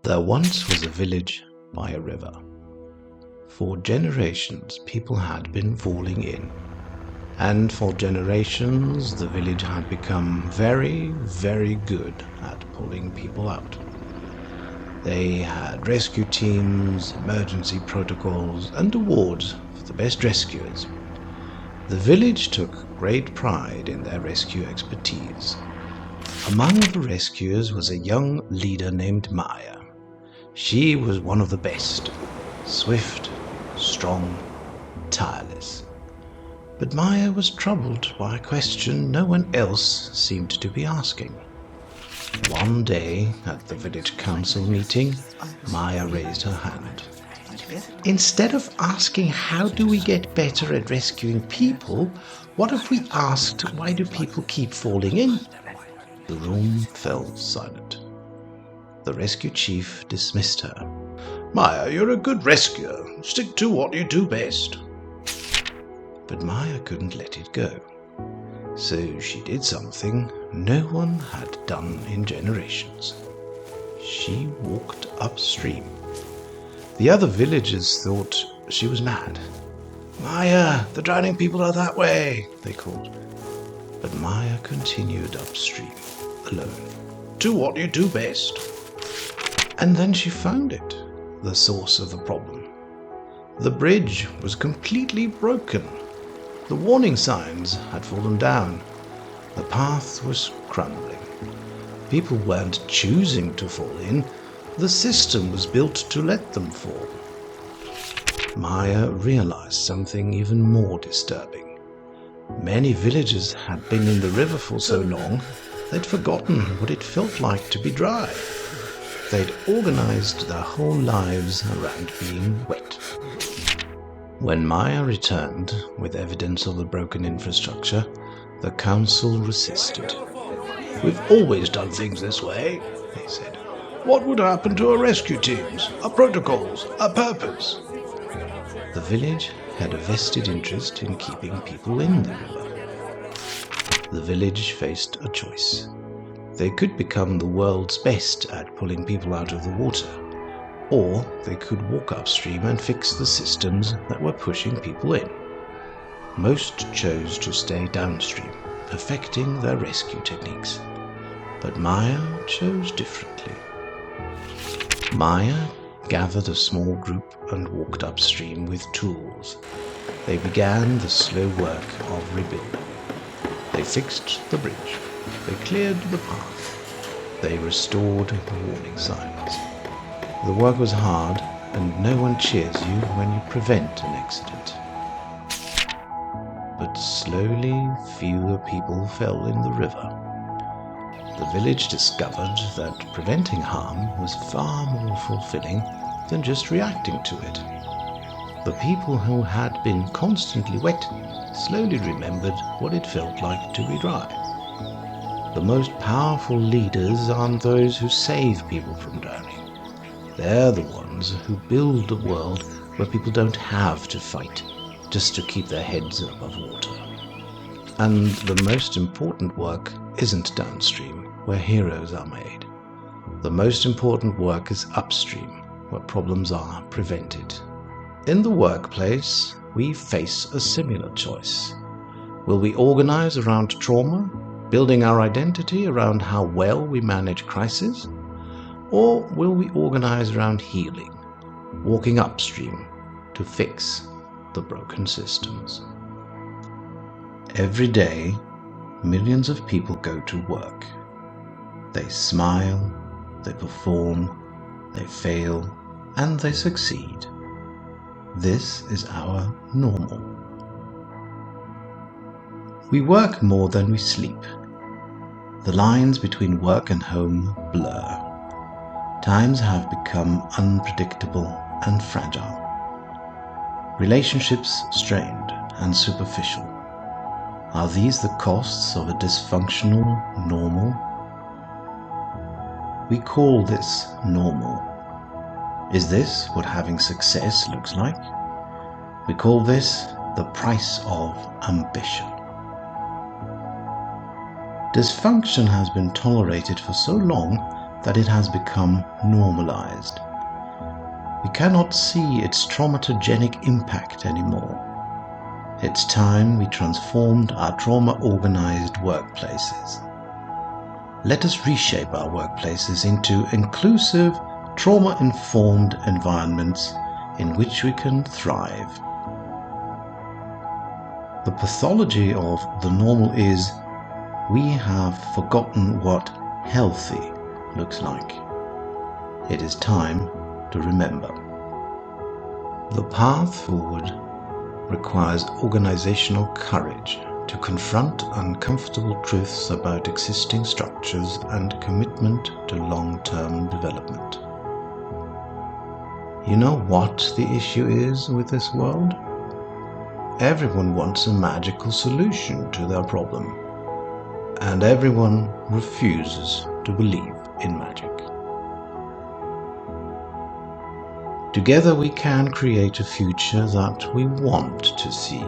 There once was a village by a river. For generations, people had been falling in. And for generations, the village had become very, very good at pulling people out. They had rescue teams, emergency protocols, and awards for the best rescuers. The village took great pride in their rescue expertise. Among the rescuers was a young leader named Maya. She was one of the best, swift, strong, tireless. But Maya was troubled by a question no one else seemed to be asking. One day, at the village council meeting, Maya raised her hand. Instead of asking how do we get better at rescuing people, what if we asked why do people keep falling in? The room fell silent. The rescue chief dismissed her. Maya, you're a good rescuer. Stick to what you do best. But Maya couldn't let it go. So she did something no one had done in generations. She walked upstream. The other villagers thought she was mad. Maya, the drowning people are that way, they called. But Maya continued upstream, alone. Do what you do best. And then she found it, the source of the problem. The bridge was completely broken. The warning signs had fallen down. The path was crumbling. People weren't choosing to fall in. The system was built to let them fall. Maya realized something even more disturbing. Many villagers had been in the river for so long, they'd forgotten what it felt like to be dry. They'd organized their whole lives around being wet. When Maya returned with evidence of the broken infrastructure, the council resisted. We've always done things this way, they said. What would happen to our rescue teams, our protocols, our purpose? The village had a vested interest in keeping people in the river. The village faced a choice. They could become the world's best at pulling people out of the water, or they could walk upstream and fix the systems that were pushing people in. Most chose to stay downstream, perfecting their rescue techniques. But Maya chose differently. Maya gathered a small group and walked upstream with tools. They began the slow work of rebuilding. They fixed the bridge. They cleared the path. They restored the warning signs. The work was hard, and no one cheers you when you prevent an accident. But slowly, fewer people fell in the river. The village discovered that preventing harm was far more fulfilling than just reacting to it. The people who had been constantly wet slowly remembered what it felt like to be dry. The most powerful leaders aren't those who save people from drowning. They're the ones who build a world where people don't have to fight just to keep their heads above water. And the most important work isn't downstream, where heroes are made. The most important work is upstream, where problems are prevented. In the workplace, we face a similar choice. Will we organize around trauma, building our identity around how well we manage crises? Or will we organize around healing, walking upstream to fix the broken systems? Every day, millions of people go to work. They smile, they perform, they fail, and they succeed. This is our normal. We work more than we sleep. The lines between work and home blur. Times have become unpredictable and fragile. Relationships strained and superficial. Are these the costs of a dysfunctional normal? We call this normal. Is this what having success looks like? We call this the price of ambition. Dysfunction has been tolerated for so long that it has become normalized. We cannot see its traumatogenic impact anymore. It's time we transformed our trauma-organized workplaces. Let us reshape our workplaces into inclusive, trauma-informed environments in which we can thrive. The pathology of the normal is we have forgotten what healthy looks like. It is time to remember. The path forward requires organizational courage to confront uncomfortable truths about existing structures and commitment to long-term development. You know what the issue is with this world? Everyone wants a magical solution to their problem, and everyone refuses to believe in magic. Together we can create a future that we want to see.